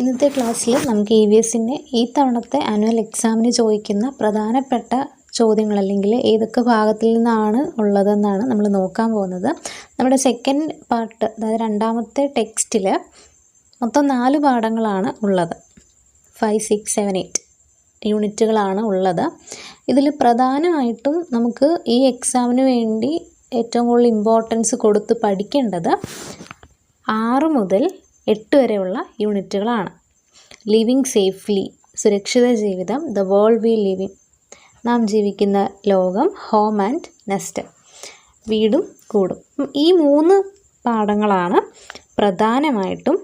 ഇന്നത്തെ ക്ലാസ്സിൽ നമുക്ക് EVSൻ്റെ ഈ തവണത്തെ ആനുവൽ എക്സാമിന് ചോദിക്കുന്ന പ്രധാനപ്പെട്ട ചോദ്യങ്ങൾ അല്ലെങ്കിൽ ഏതൊക്കെ ഭാഗത്തിൽ നിന്നാണ് ഉള്ളതെന്നാണ് നമ്മൾ നോക്കാൻ പോകുന്നത്. നമ്മുടെ സെക്കൻഡ് പാർട്ട്, അതായത് രണ്ടാമത്തെ ടെക്സ്റ്റിൽ മൊത്തം 4 പാഠങ്ങളാണ് ഉള്ളത്. 5, 6, 7, 8 യൂണിറ്റുകളാണ് ഉള്ളത്. ഇതിൽ പ്രധാനമായിട്ടും നമുക്ക് ഈ എക്സാമിന് വേണ്ടി ഏറ്റവും കൂടുതൽ ഇമ്പോർട്ടൻസ് കൊടുത്ത് പഠിക്കേണ്ടത് 6 മുതൽ 8 വരെയുള്ള യൂണിറ്റുകളാണ്. ലിവിങ് സേഫ്ലി, സുരക്ഷിത ജീവിതം, the world we live in, നാം ജീവിക്കുന്ന ലോകം, ഹോം ആൻഡ് നെസ്റ്റ്, വീടും കൂടും. ഈ 3 പാഠങ്ങളാണ് പ്രധാനമായിട്ടും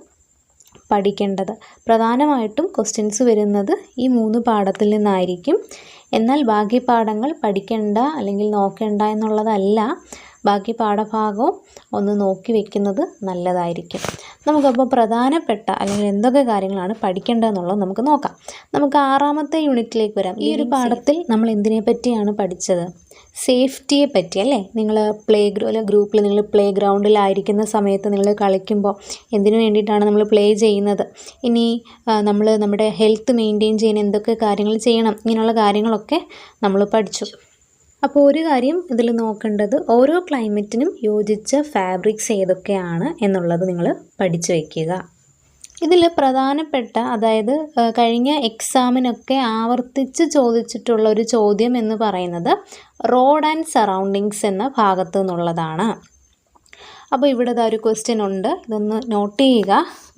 പഠിക്കേണ്ടത്. പ്രധാനമായിട്ടും ക്വസ്റ്റ്യൻസ് വരുന്നത് ഈ 3 പാഠത്തിൽ നിന്നായിരിക്കും. എന്നാൽ ബാക്കി പാഠങ്ങൾ പഠിക്കേണ്ട അല്ലെങ്കിൽ നോക്കേണ്ട എന്നുള്ളതല്ല. ബാക്കി പാഠഭാഗവും ഒന്ന് നോക്കി വെക്കുന്നത് നല്ലതായിരിക്കും. നമുക്കപ്പോൾ പ്രധാനപ്പെട്ട അല്ലെങ്കിൽ എന്തൊക്കെ കാര്യങ്ങളാണ് പഠിക്കേണ്ടതെന്നുള്ളത് നമുക്ക് നോക്കാം. നമുക്ക് 6ാമത്തെ യൂണിറ്റിലേക്ക് വരാം. ഈ ഒരു പാഠത്തിൽ നമ്മൾ എന്തിനെ പറ്റിയാണ് പഠിച്ചത്? സേഫ്റ്റിയെ പറ്റി അല്ലേ? നിങ്ങൾ ഗ്രൂപ്പിൽ നിങ്ങൾ പ്ലേ ഗ്രൗണ്ടിലായിരിക്കുന്ന സമയത്ത് നിങ്ങൾ കളിക്കുമ്പോൾ എന്തിനു വേണ്ടിയിട്ടാണ് നമ്മൾ പ്ലേ ചെയ്യുന്നത്? ഇനി നമ്മൾ നമ്മുടെ ഹെൽത്ത് മെയിൻറ്റെയിൻ ചെയ്യാൻ എന്തൊക്കെ കാര്യങ്ങൾ ചെയ്യണം? ഇങ്ങനെയുള്ള കാര്യങ്ങളൊക്കെ നമ്മൾ പഠിച്ചു. അപ്പോൾ ഒരു കാര്യം ഇതിൽ നോക്കേണ്ടത്, ഓരോ ക്ലൈമറ്റിനും യോജിച്ച ഫാബ്രിക്സ് ഏതൊക്കെയാണ് എന്നുള്ളത് നിങ്ങൾ പഠിച്ചു വയ്ക്കുക. ഇതിൽ പ്രധാനപ്പെട്ട, അതായത് കഴിഞ്ഞ എക്സാമിനൊക്കെ ആവർത്തിച്ച് ചോദിച്ചിട്ടുള്ള ഒരു ചോദ്യം എന്ന് പറയുന്നത് റോഡ് ആൻഡ് സറൗണ്ടിങ്സ് എന്ന ഭാഗത്തു നിന്നുള്ളതാണ്. അപ്പോൾ ഇവിടെ ഒരു ക്വസ്റ്റ്യൻ ഉണ്ട്, ഇതൊന്ന് നോട്ട് ചെയ്യുക.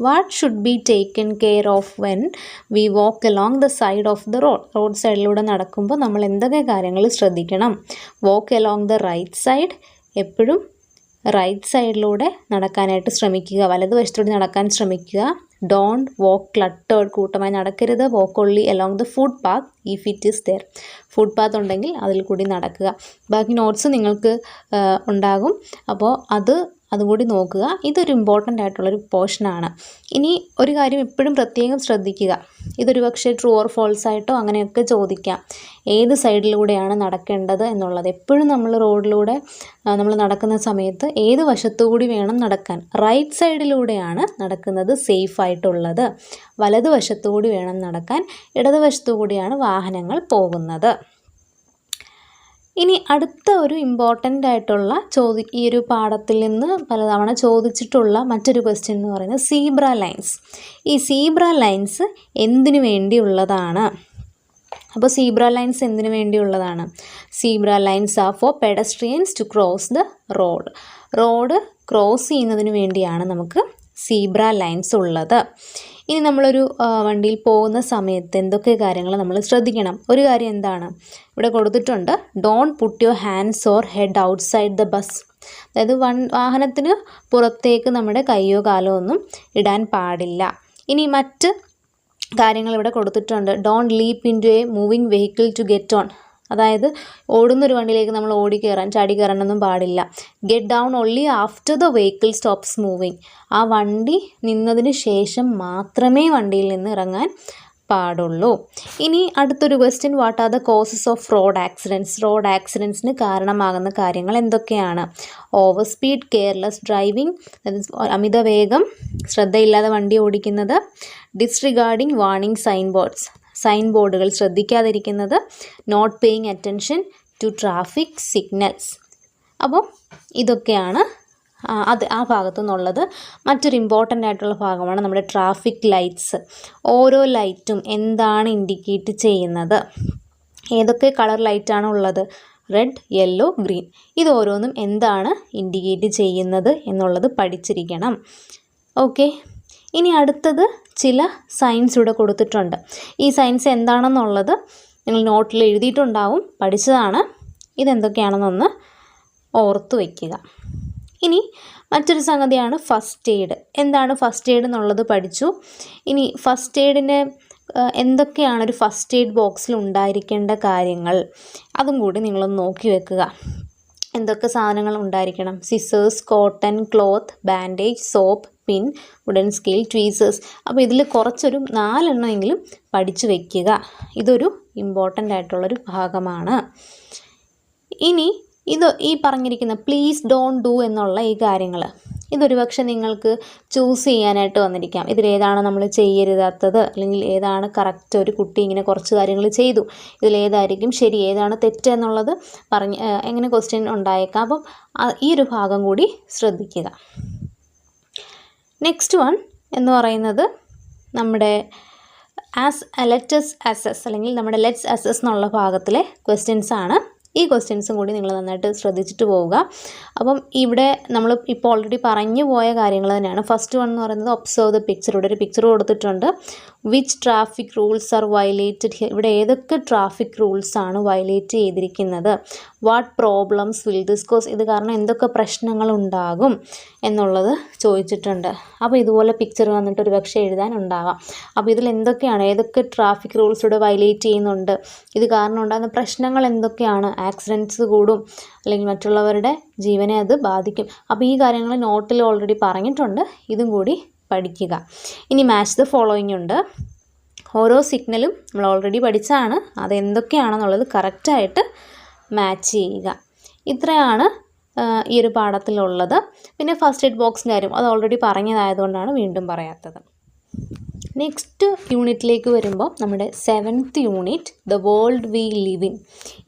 What should be taken care of when we walk along the side of the road സൈഡിലൂടെ നടക്കുമ്പോൾ നമ്മൾ എന്തൊക്കെ കാര്യങ്ങൾ ശ്രദ്ധിക്കണം? Walk along the right side, എപ്പോഴും റൈറ്റ് സൈഡിലൂടെ നടക്കാനായിട്ട് ശ്രമിക്കുക, വലതുവശത്തോടെ നടക്കാൻ ശ്രമിക്കുക. ഡോണ്ട് വാക്ക് ക്ലട്ടേർഡ്, കൂട്ടമായി നടക്കരുത്. Walk only along the footpath if it is there, footpath ഉണ്ടെങ്കിൽ അതിൽ കൂടി നടക്കുക. ബാക്കി നോട്ട്സ് നിങ്ങൾക്ക് ഉണ്ടാകും, അപ്പോൾ അതും കൂടി നോക്കുക. ഇതൊരു ഇമ്പോർട്ടൻ്റ് ആയിട്ടുള്ളൊരു പോർഷനാണ്. ഇനി ഒരു കാര്യം എപ്പോഴും പ്രത്യേകം ശ്രദ്ധിക്കുക, ഇതൊരു പക്ഷേ ട്രൂ ഓർ ഫോൾസ് ആയിട്ടോ അങ്ങനെയൊക്കെ ചോദിക്കാം. ഏത് സൈഡിലൂടെയാണ് നടക്കേണ്ടത് എന്നുള്ളത് എപ്പോഴും നമ്മൾ റോഡിലൂടെ നമ്മൾ നടക്കുന്ന സമയത്ത് ഏത് വശത്തുകൂടി വേണം നടക്കാൻ? റൈറ്റ് സൈഡിലൂടെയാണ് നടക്കുന്നത് സേഫ് ആയിട്ടുള്ളത്. വലതുവശത്തുകൂടി വേണം നടക്കാൻ, ഇടതുവശത്തുകൂടിയാണ് വാഹനങ്ങൾ പോകുന്നത്. ഇനി അടുത്ത ഒരു ഇമ്പോർട്ടൻ്റ് ആയിട്ടുള്ള ഈ ഒരു പാഠത്തിൽ നിന്ന് പലതവണ ചോദിച്ചിട്ടുള്ള മറ്റൊരു ക്വസ്റ്റ്യൻ എന്ന് പറയുന്നത് സീബ്ര ലൈൻസ്. ഈ സീബ്ര ലൈൻസ് എന്തിനു വേണ്ടിയുള്ളതാണ്? അപ്പോൾ സീബ്ര ലൈൻസ് എന്തിനു വേണ്ടിയുള്ളതാണ്? Zebra lines are for pedestrians to cross the road cross ചെയ്യുന്നതിന് വേണ്ടിയാണ് നമുക്ക് സീബ്ര ലൈൻസ് ഉള്ളത്. ഇനി നമ്മളൊരു വണ്ടിയിൽ പോകുന്ന സമയത്ത് എന്തൊക്കെ കാര്യങ്ങൾ നമ്മൾ ശ്രദ്ധിക്കണം? ഒരു കാര്യം എന്താണ് ഇവിടെ കൊടുത്തിട്ടുണ്ട്, don't put your hands or head outside the bus. അതായത് വാഹനത്തിന് പുറത്തേക്ക് നമ്മുടെ കയ്യോ കാലോ ഒന്നും ഇടാൻ പാടില്ല. ഇനി മറ്റ് കാര്യങ്ങൾ ഇവിടെ കൊടുത്തിട്ടുണ്ട്, don't leap into a moving vehicle to get on. അതായത് ഓടുന്നൊരു വണ്ടിയിലേക്ക് നമ്മൾ ചാടി കയറാനൊന്നും പാടില്ല. Get down only after the vehicle stops moving. ആ വണ്ടി നിന്നതിന് ശേഷം മാത്രമേ വണ്ടിയിൽ നിന്ന് ഇറങ്ങാൻ പാടുള്ളൂ. ഇനി അടുത്തൊരു question, what are the causes of road accidents? Road ആക്സിഡൻറ്റ്സിന് കാരണമാകുന്ന കാര്യങ്ങൾ എന്തൊക്കെയാണ്? ഓവർ സ്പീഡ്, കെയർലെസ് ഡ്രൈവിംഗ്, അമിതവേഗം, ശ്രദ്ധയില്ലാതെ വണ്ടി ഓടിക്കുന്നത്, ഡിസ്റിഗാർഡിംഗ് വാർണിംഗ് സൈൻ ബോർഡുകൾ ശ്രദ്ധിക്കാതിരിക്കുന്നത്, not paying attention to traffic signals. അപ്പോൾ ഇതൊക്കെയാണ് ആ ഭാഗത്തു നിന്നുള്ളത്. മറ്റൊരു ഇമ്പോർട്ടൻ്റ് ആയിട്ടുള്ള ഭാഗമാണ് നമ്മുടെ ട്രാഫിക് ലൈറ്റ്സ്. ഓരോ ലൈറ്റും എന്താണ് ഇൻഡിക്കേറ്റ് ചെയ്യുന്നത്? ഏതൊക്കെ കളർ ലൈറ്റാണ് ഉള്ളത്? Red, yellow, green. ഇത് ഓരോന്നും എന്താണ് ഇൻഡിക്കേറ്റ് ചെയ്യുന്നത് എന്നുള്ളത് പഠിച്ചിരിക്കണം. ഓക്കെ, ഇനി അടുത്തത് ചില സൈൻസ് ഇവിടെ കൊടുത്തിട്ടുണ്ട്. ഈ സൈൻസ് എന്താണെന്നുള്ളത് നിങ്ങൾ നോട്ടിൽ എഴുതിയിട്ടുണ്ടാവും, പഠിച്ചതാണ്. ഇതെന്തൊക്കെയാണെന്നൊന്ന് ഓർത്തു വയ്ക്കുക. ഇനി മറ്റൊരു സംഗതിയാണ് ഫസ്റ്റ് എയ്ഡ്. എന്താണ് ഫസ്റ്റ് എയ്ഡ് എന്നുള്ളത് പഠിച്ചു. ഇനി ഫസ്റ്റ് എയ്ഡിന് എന്തൊക്കെയാണ് ഒരു ഫസ്റ്റ് എയ്ഡ് ബോക്സിൽ ഉണ്ടായിരിക്കേണ്ട കാര്യങ്ങൾ, അതും കൂടി നിങ്ങളൊന്ന് നോക്കി വെക്കുക. എന്തൊക്കെ സാധനങ്ങൾ ഉണ്ടായിരിക്കണം? Scissors, cotton cloth, bandage, soap, pin, wooden scale, tweezers. അപ്പോൾ ഇതിൽ കുറച്ചൊരു 4 എണ്ണമെങ്കിലും പഠിച്ചു വയ്ക്കുക. ഇതൊരു ഇമ്പോർട്ടൻ്റ് ആയിട്ടുള്ളൊരു ഭാഗമാണ്. ഇനി ഈ പറഞ്ഞിരിക്കുന്ന പ്ലീസ് ഡോണ്ട് ഡു എന്നുള്ള ഈ കാര്യങ്ങൾ, ഇതൊരു പക്ഷേ നിങ്ങൾക്ക് ചൂസ് ചെയ്യാനായിട്ട് വന്നിരിക്കാം. ഇതിലേതാണ് നമ്മൾ ചെയ്യരുതാത്തത്, അല്ലെങ്കിൽ ഏതാണ് കറക്റ്റ്. ഒരു കുട്ടി ഇങ്ങനെ കുറച്ച് കാര്യങ്ങൾ ചെയ്തു, ഇതിലേതായിരിക്കും ശരി, ഏതാണ് തെറ്റ് എന്നുള്ളത് എങ്ങനെ ക്വസ്റ്റ്യൻ ഉണ്ടായേക്കാം. അപ്പം ഈ ഒരു ഭാഗം കൂടി ശ്രദ്ധിക്കുക. നെക്സ്റ്റ് വൺ എന്ന് പറയുന്നത് നമ്മുടെ ലെറ്റ്സ് അസസ് അല്ലെങ്കിൽ നമ്മുടെ ലെറ്റ്സ് അസസ് എന്നുള്ള ഭാഗത്തിലെ ക്വസ്റ്റ്യൻസ് ആണ്. ഈ ക്വസ്റ്റ്യൻസും കൂടി നിങ്ങൾ നന്നായിട്ട് ശ്രദ്ധിച്ചിട്ട് പോവുക. അപ്പം ഇവിടെ നമ്മൾ ഇപ്പോൾ ഓൾറെഡി പറഞ്ഞു പോയ കാര്യങ്ങൾ തന്നെയാണ്. ഫസ്റ്റ് വൺ എന്ന് പറയുന്നത് ഒബ്സർവ് ദ പിക്ചർ. ഇവിടെ ഒരു പിക്ചർ കൊടുത്തിട്ടുണ്ട്. Which traffic rules R violated here. ഇവിടെ ഏതൊക്കെ ട്രാഫിക് റൂൾസ് ആണ് വയലേറ്റ് ചെയ്തിരിക്കുന്നത്. What problems will this cos. ഇത് കാരണം എന്തൊക്കെ പ്രശ്നങ്ങൾ ഉണ്ടാകും എന്നുള്ളത് ചോദിച്ചിട്ടുണ്ട്. അപ്പോൾ ഇതുപോലെ പിക്ചർ വന്നിട്ട് ഒരു പക്ഷേ എഴുതാനുണ്ടാകാം. അപ്പോൾ ഇതിൽ എന്തൊക്കെയാണ്, ഏതൊക്കെ ട്രാഫിക് റൂൾസ് ഇവിടെ വയലേറ്റ് ചെയ്യുന്നുണ്ട്, ഇത് കാരണം ഉണ്ടാകുന്ന പ്രശ്നങ്ങൾ എന്തൊക്കെയാണ്. ആക്സിഡൻറ്റ്സ് കൂടും, അല്ലെങ്കിൽ മറ്റുള്ളവരുടെ ജീവനെ അത് ബാധിക്കും. അപ്പോൾ ഈ കാര്യങ്ങൾ നോട്ടിൽ ഓൾറെഡി പറഞ്ഞിട്ടുണ്ട്, ഇതും കൂടി പഠിക്കുക. ഇനി മാച്ച് ദ ഫോളോയിങ് ഉണ്ട്. ഓരോ സിഗ്നലും നമ്മൾ ഓൾറെഡി പഠിച്ചതാണ്, അതെന്തൊക്കെയാണെന്നുള്ളത് കറക്റ്റായിട്ട് മാച്ച് ചെയ്യുക. ഇത്രയാണ് ഈ ഒരു പാഠത്തിലുള്ളത്. പിന്നെ ഫസ്റ്റ് എയ്ഡ് ബോക്സിൻ്റെ കാര്യം അത് ഓൾറെഡി പറഞ്ഞതായതുകൊണ്ടാണ് വീണ്ടും പറയാത്തത്. നെക്സ്റ്റ് യൂണിറ്റിലേക്ക് വരുമ്പോൾ നമ്മുടെ 7th unit the world we live in.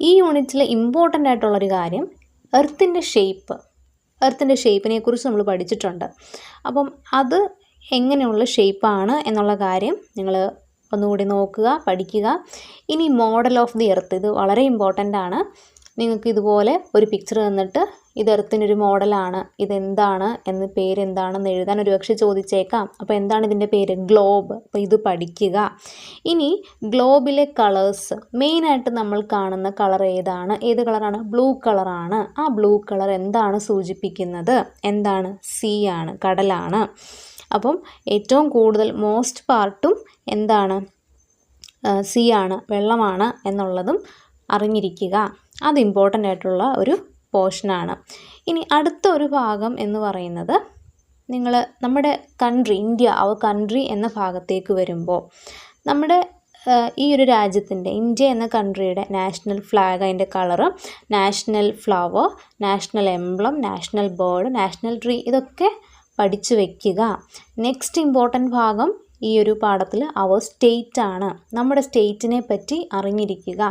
ഈ യൂണിറ്റിൽ ഇമ്പോർട്ടൻ്റ് ആയിട്ടുള്ളൊരു കാര്യം എർത്തിൻ്റെ ഷേപ്പിനെ കുറിച്ച് നമ്മൾ പഠിച്ചിട്ടുണ്ട്. അപ്പം അത് എങ്ങനെയുള്ള ഷേപ്പാണ് എന്നുള്ള കാര്യം നിങ്ങൾ ഒന്നുകൂടി നോക്കുക, പഠിക്കുക. ഇനി മോഡൽ ഓഫ് ദി എർത്ത്, ഇത് വളരെ ഇമ്പോർട്ടൻ്റ് ആണ്. നിങ്ങൾക്ക് ഇതുപോലെ ഒരു പിക്ചർ തന്നിട്ട് ഇത് എർത്തിനൊരു മോഡലാണ്, ഇതെന്താണ് എന്ന് പേരെന്താണെന്ന് എഴുതാൻ ഒരു പക്ഷേ ചോദിച്ചേക്കാം. അപ്പോൾ എന്താണ് ഇതിൻ്റെ പേര്? ഗ്ലോബ്. അപ്പോൾ ഇത് പഠിക്കുക. ഇനി ഗ്ലോബിലെ കളേഴ്സ്, മെയിനായിട്ട് നമ്മൾ കാണുന്ന കളർ ഏതാണ്? ഏത് കളറാണ്? ബ്ലൂ കളറാണ്. ആ ബ്ലൂ കളർ എന്താണ് സൂചിപ്പിക്കുന്നത്? എന്താണ്? സീ ആണ്, കടലാണ്. അപ്പം ഏറ്റവും കൂടുതൽ മോസ്റ്റ് പാർട്ടും എന്താണ്? സീ ആണ്, വെള്ളമാണ് എന്നുള്ളതും അറിഞ്ഞിരിക്കുക. അത് ഇമ്പോർട്ടൻ്റ് ആയിട്ടുള്ള ഒരു പോർഷനാണ്. ഇനി അടുത്ത ഒരു ഭാഗം എന്ന് പറയുന്നത് നമ്മുടെ കൺട്രി, ഇന്ത്യ, അവർ കൺട്രി എന്ന ഭാഗത്തേക്ക് വരുമ്പോൾ നമ്മുടെ ഈ ഒരു രാജ്യത്തിൻ്റെ, ഇന്ത്യ എന്ന കൺട്രിയുടെ നാഷണൽ ഫ്ലാഗ്, അതിൻ്റെ colour, national flower, national emblem, national bird, national tree, ഇതൊക്കെ പഠിച്ചു വയ്ക്കുക. നെക്സ്റ്റ് ഇമ്പോർട്ടൻ്റ് ഭാഗം ഈ ഒരു പാഠത്തിൽ അവർ സ്റ്റേറ്റ് ആണ്. നമ്മുടെ സ്റ്റേറ്റിനെ പറ്റി അറിഞ്ഞിരിക്കുക.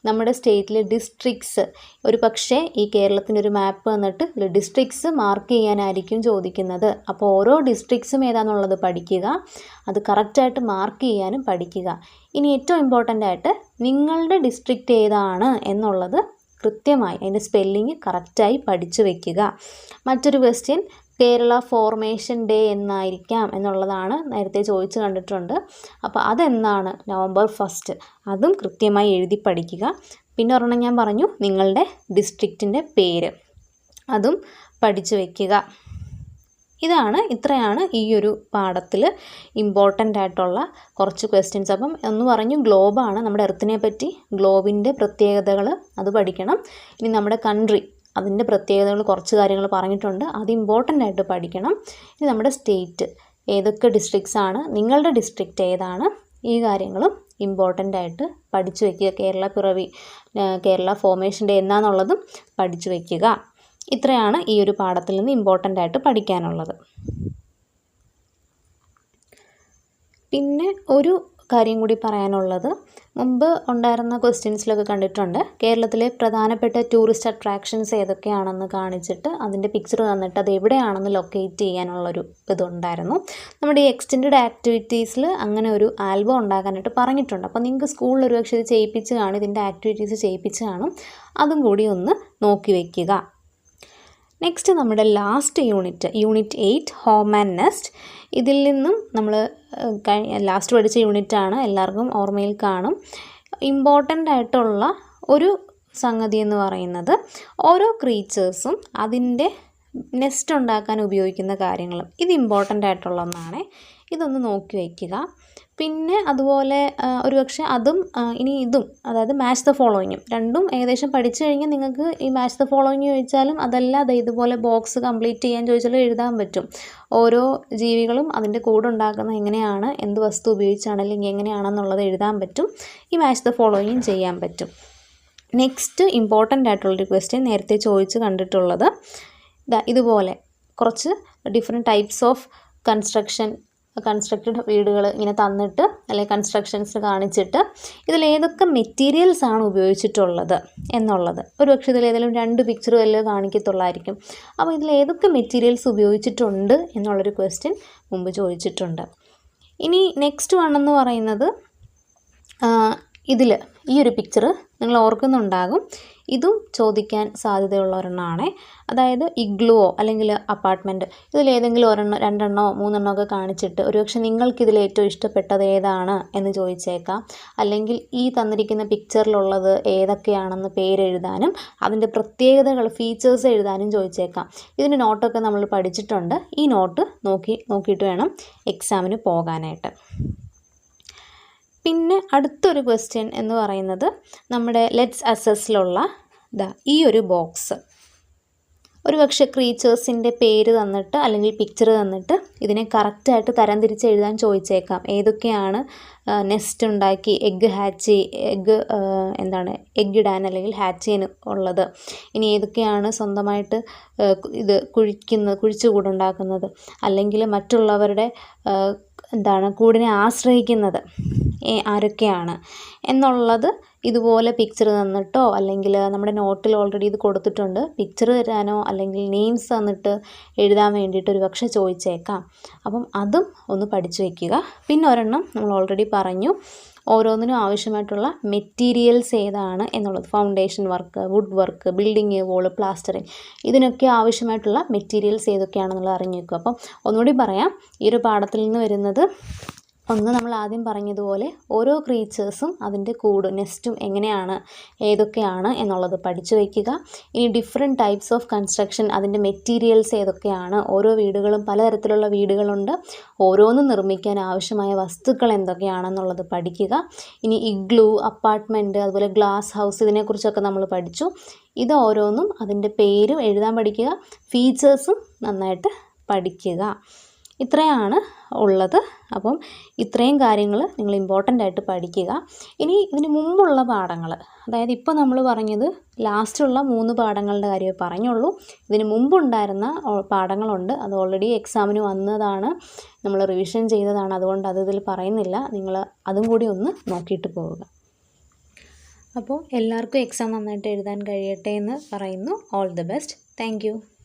നമ്മുടെ സ്റ്റേറ്റിലെ ഡിസ്ട്രിക്ട്സ്, ഒരു പക്ഷേ ഈ കേരളത്തിൻ്റെ ഒരു മാപ്പ് വന്നിട്ട് ഡിസ്ട്രിക്ട്സ് മാർക്ക് ചെയ്യാനായിരിക്കും ചോദിക്കുന്നത്. അപ്പോൾ ഓരോ ഡിസ്ട്രിക്ട്സും ഏതാണെന്നുള്ളത് പഠിക്കുക, അത് കറക്റ്റായിട്ട് മാർക്ക് ചെയ്യാനും പഠിക്കുക. ഇനി ഏറ്റവും ഇമ്പോർട്ടൻ്റ് ആയിട്ട് നിങ്ങളുടെ ഡിസ്ട്രിക്റ്റ് ഏതാണ് എന്നുള്ളത് കൃത്യമായി അതിൻ്റെ സ്പെല്ലിങ് കറക്റ്റായി പഠിച്ചു വയ്ക്കുക. മറ്റൊരു ക്വസ്റ്റ്യൻ കേരള ഫോർമേഷൻ ഡേ എന്നായിരിക്കാം എന്നുള്ളതാണ്, നേരത്തെ ചോദിച്ച് കണ്ടിട്ടുണ്ട്. അപ്പോൾ അതെന്നാണ്? November 1. അതും കൃത്യമായി എഴുതി പഠിക്കുക. പിന്നെ ഒരെണ്ണം ഞാൻ പറഞ്ഞു, നിങ്ങളുടെ ഡിസ്ട്രിക്റ്റിൻ്റെ പേര്, അതും പഠിച്ചു വയ്ക്കുക. ഇത്രയാണ് ഈ ഒരു പാഠത്തിൽ ഇമ്പോർട്ടൻ്റ് ആയിട്ടുള്ള കുറച്ച് ക്വസ്റ്റ്യൻസ്. അപ്പം ഒന്ന് പറഞ്ഞു ഗ്ലോബാണ്, നമ്മുടെ എർത്തിനെ പറ്റി, ഗ്ലോബിൻ്റെ പ്രത്യേകതകൾ അത് പഠിക്കണം. ഇനി നമ്മുടെ കൺട്രി, അതിൻ്റെ പ്രത്യേകതകൾ കുറച്ച് കാര്യങ്ങൾ പറഞ്ഞിട്ടുണ്ട്, അത് ഇമ്പോർട്ടൻ്റ് ആയിട്ട് പഠിക്കണം. ഇനി നമ്മുടെ സ്റ്റേറ്റ്, ഏതൊക്കെ ഡിസ്ട്രിക്ട്സ് ആണ്, നിങ്ങളുടെ ഡിസ്ട്രിക്റ്റ് ഏതാണ്, ഈ കാര്യങ്ങളും ഇമ്പോർട്ടൻ്റ് ആയിട്ട് പഠിച്ചു വയ്ക്കുക. കേരള ഫോർമേഷൻ ഡേ എന്നാന്നുള്ളതും പഠിച്ചു വയ്ക്കുക. ഇത്രയാണ് ഈ ഒരു പാഠത്തിൽ നിന്ന് ഇമ്പോർട്ടൻ്റ് ആയിട്ട് പഠിക്കാനുള്ളത്. പിന്നെ ഒരു കാര്യം കൂടി പറയാനുള്ളത്, മുമ്പ് ഉണ്ടായിരുന്ന ക്വസ്റ്റ്യൻസിലൊക്കെ കണ്ടിട്ടുണ്ട്, കേരളത്തിലെ പ്രധാനപ്പെട്ട ടൂറിസ്റ്റ് അട്രാക്ഷൻസ് ഏതൊക്കെയാണെന്ന് കാണിച്ചിട്ട് അതിൻ്റെ പിക്ചർ തന്നിട്ട് അത് എവിടെയാണെന്ന് ലൊക്കേറ്റ് ചെയ്യാനുള്ളൊരു ഇതുണ്ടായിരുന്നു. നമ്മുടെ ഈ എക്സ്റ്റെൻഡ് ആക്ടിവിറ്റീസിൽ അങ്ങനെ ഒരു ആൽബം ഉണ്ടാക്കാനായിട്ട് പറഞ്ഞിട്ടുണ്ട്. അപ്പോൾ നിങ്ങൾക്ക് സ്കൂളിൽ ഒരു പക്ഷേ ഇത് ചെയ്യിപ്പിച്ച് കാണും, ഇതിൻ്റെ ആക്ടിവിറ്റീസ് ചെയ്യിപ്പിച്ച് കാണും, അതും കൂടി ഒന്ന് നോക്കി വയ്ക്കുക. നെക്സ്റ്റ് നമ്മുടെ last unit 8 home and nest. ഇതിൽ നിന്നും നമ്മൾ ലാസ്റ്റ് പഠിച്ച യൂണിറ്റാണ്, എല്ലാവർക്കും ഓർമ്മയിൽ കാണും. ഇമ്പോർട്ടൻ്റ് ആയിട്ടുള്ള ഒരു സംഗതി എന്ന് പറയുന്നത് ഓരോ ക്രീച്ചേഴ്സും അതിൻ്റെ നെസ്റ്റ് ഉണ്ടാക്കാൻ ഉപയോഗിക്കുന്ന കാര്യങ്ങളും, ഇത് ഇമ്പോർട്ടൻ്റ് ആയിട്ടുള്ള ഒന്നാണ്. ഇതൊന്ന് നോക്കി വയ്ക്കുക. പിന്നെ അതുപോലെ ഒരു പക്ഷേ അതും ഇനി ഇതും, അതായത് മാച്ച് ദ ഫോളോയിങ്ങും, രണ്ടും ഏകദേശം പഠിച്ചു കഴിഞ്ഞാൽ നിങ്ങൾക്ക് ഈ മാച്ച് ദ ഫോളോയിങ് ചോദിച്ചാലും അതല്ലാതെ ഇതുപോലെ ബോക്സ് കംപ്ലീറ്റ് ചെയ്യാൻ ചോദിച്ചാലും എഴുതാൻ പറ്റും. ഓരോ ജീവികളും അതിൻ്റെ കൂടെ ഉണ്ടാക്കുന്നത് എങ്ങനെയാണ്, എന്ത് വസ്തു ഉപയോഗിച്ചാണ്, അല്ലെങ്കിൽ എങ്ങനെയാണെന്നുള്ളത് എഴുതാൻ പറ്റും. ഈ മാച്ച് ദ ഫോളോയിങ്ങും ചെയ്യാൻ പറ്റും. നെക്സ്റ്റ് ഇമ്പോർട്ടൻ്റ് ആയിട്ടുള്ളൊരു ക്വസ്റ്റ്യൻ നേരത്തെ ചോദിച്ച് കണ്ടിട്ടുള്ളത് ഇതുപോലെ കുറച്ച് ഡിഫറെൻറ്റ് ടൈപ്സ് ഓഫ് കൺസ്ട്രക്റ്റഡ് വീടുകൾ ഇങ്ങനെ തന്നിട്ട് അല്ലെങ്കിൽ കൺസ്ട്രക്ഷൻസ് കാണിച്ചിട്ട് ഇതിലേതൊക്കെ മെറ്റീരിയൽസ് ആണ് ഉപയോഗിച്ചിട്ടുള്ളത് എന്നുള്ളത്, ഒരുപക്ഷെ ഇതിലേതെങ്കിലും 2 പിക്ചർ വല്ലതും കാണിക്കത്തുള്ളായിരിക്കും. അപ്പോൾ ഇതിലേതൊക്കെ മെറ്റീരിയൽസ് ഉപയോഗിച്ചിട്ടുണ്ട് എന്നുള്ളൊരു ക്വസ്റ്റ്യൻ മുമ്പ് ചോദിച്ചിട്ടുണ്ട്. ഇനി നെക്സ്റ്റ് വൺ എന്ന് പറയുന്നത് ഇതിൽ ഈ ഒരു പിക്ചർ നിങ്ങൾ ഓർക്കുന്നുണ്ടാകും, ഇതും ചോദിക്കാൻ സാധ്യതയുള്ള ഒരെണ്ണമാണ്. അതായത് ഇഗ്ലുവോ അല്ലെങ്കിൽ അപ്പാർട്ട്മെൻറ്റ്, ഇതിലേതെങ്കിലും ഒരെണ്ണം 2 എണ്ണമോ 3 എണ്ണമോ ഒക്കെ കാണിച്ചിട്ട് ഒരുപക്ഷെ നിങ്ങൾക്കിതിൽ ഏറ്റവും ഇഷ്ടപ്പെട്ടത് ഏതാണ് എന്ന് ചോദിച്ചേക്കാം. അല്ലെങ്കിൽ ഈ തന്നിരിക്കുന്ന പിക്ചറിലുള്ളത് ഏതൊക്കെയാണെന്ന് പേരെഴുതാനും അതിൻ്റെ പ്രത്യേകതകൾ ഫീച്ചേഴ്സ് എഴുതാനും ചോദിച്ചേക്കാം. ഇതിൻ്റെ നോട്ടൊക്കെ നമ്മൾ പഠിച്ചിട്ടുണ്ട്. ഈ നോട്ട് നോക്കിയിട്ട് വേണം എക്സാമിന് പോകാനായിട്ട്. പിന്നെ അടുത്തൊരു ക്വസ്റ്റ്യൻ എന്ന് പറയുന്നത് നമ്മുടെ ലെറ്റ്സ് അസസ്സിലുള്ള ഈ ഒരു ബോക്സ്, ഒരുപക്ഷെ ക്രീച്ചേഴ്സിൻ്റെ പേര് തന്നിട്ട് അല്ലെങ്കിൽ പിക്ചർ തന്നിട്ട് ഇതിനെ കറക്റ്റായിട്ട് തരംതിരിച്ച് എഴുതാൻ ചോദിച്ചേക്കാം. ഏതൊക്കെയാണ് നെസ്റ്റ് ഉണ്ടാക്കി എഗ്ഗ് ഇടാൻ അല്ലെങ്കിൽ ഹാച്ച് ചെയ്യാൻ ഉള്ളത്, ഇനി ഏതൊക്കെയാണ് സ്വന്തമായിട്ട് ഇത് കുഴിച്ചുകൂടുണ്ടാക്കുന്നത്, അല്ലെങ്കിൽ മറ്റുള്ളവരുടെ കൂടിനെ ആശ്രയിക്കുന്നത് ആരൊക്കെയാണ് എന്നുള്ളത് ഇതുപോലെ പിക്ചർ തന്നിട്ടോ, അല്ലെങ്കിൽ നമ്മുടെ നോട്ടിൽ ഓൾറെഡി ഇത് കൊടുത്തിട്ടുണ്ട്, പിക്ചർ തരാനോ അല്ലെങ്കിൽ നെയിംസ് തന്നിട്ട് എഴുതാൻ വേണ്ടിയിട്ട് ഒരു പക്ഷേ ചോദിച്ചേക്കാം. അപ്പം അതും ഒന്ന് പഠിച്ചു വയ്ക്കുക. പിന്നെ ഒരെണ്ണം നമ്മൾ ഓൾറെഡി പറഞ്ഞു, ഓരോന്നിനും ആവശ്യമായിട്ടുള്ള മെറ്റീരിയൽസ് ഏതാണ് എന്നുള്ളത്, foundation work, wood work, building, wall, plastering, ഇതിനൊക്കെ ആവശ്യമായിട്ടുള്ള മെറ്റീരിയൽസ് ഏതൊക്കെയാണെന്നുള്ളത് അറിഞ്ഞു വയ്ക്കുക. അപ്പം ഒന്നുകൂടി പറയാം, ഈ ഒരു പാഠത്തിൽ നിന്ന് വരുന്നത്, ഒന്ന് നമ്മൾ ആദ്യം പറഞ്ഞതുപോലെ ഓരോ ക്രീച്ചേഴ്സും അതിൻ്റെ നെസ്റ്റും എങ്ങനെയാണ് ഏതൊക്കെയാണ് എന്നുള്ളത് പഠിച്ചു വയ്ക്കുക. ഇനി ഡിഫറെൻറ്റ് ടൈപ്സ് ഓഫ് കൺസ്ട്രക്ഷൻ, അതിൻ്റെ മെറ്റീരിയൽസ് ഏതൊക്കെയാണ്, ഓരോ വീടുകളും പലതരത്തിലുള്ള വീടുകളുണ്ട്, ഓരോന്നും നിർമ്മിക്കാൻ ആവശ്യമായ വസ്തുക്കൾ എന്തൊക്കെയാണെന്നുള്ളത് പഠിക്കുക. ഇനി ഇഗ്ലൂ, അപ്പാർട്ട്മെൻറ്റ്, അതുപോലെ ഗ്ലാസ് ഹൗസ്, ഇതിനെക്കുറിച്ചൊക്കെ നമ്മൾ പഠിച്ചു. ഇത് ഓരോന്നും അതിൻ്റെ പേരും എഴുതാൻ പഠിക്കുക, ഫീച്ചേഴ്സും നന്നായിട്ട് പഠിക്കുക. ഇത്രയാണ് ഉള്ളത്. അപ്പം ഇത്രയും കാര്യങ്ങൾ നിങ്ങൾ ഇമ്പോർട്ടൻ്റ് ആയിട്ട് പഠിക്കുക. ഇനി ഇതിന് മുമ്പുള്ള പാഠങ്ങൾ, അതായത് ഇപ്പോൾ നമ്മൾ പറഞ്ഞത് ലാസ്റ്റുള്ള 3 പാഠങ്ങളുടെ കാര്യമേ പറഞ്ഞുള്ളൂ. ഇതിന് മുമ്പുണ്ടായിരുന്ന പാഠങ്ങളുണ്ട്, അത് ഓൾറെഡി എക്സാമിന് വന്നതാണ്, നമ്മൾ റിവിഷൻ ചെയ്തതാണ്, അതുകൊണ്ട് അത് ഇതിൽ പറയുന്നില്ല. നിങ്ങൾ അതും കൂടി ഒന്ന് നോക്കിയിട്ട് പോവുക. അപ്പോൾ എല്ലാവർക്കും എക്സാം നന്നായിട്ട് എഴുതാൻ കഴിയട്ടെ എന്ന് പറയുന്നു. All the best. Thank you.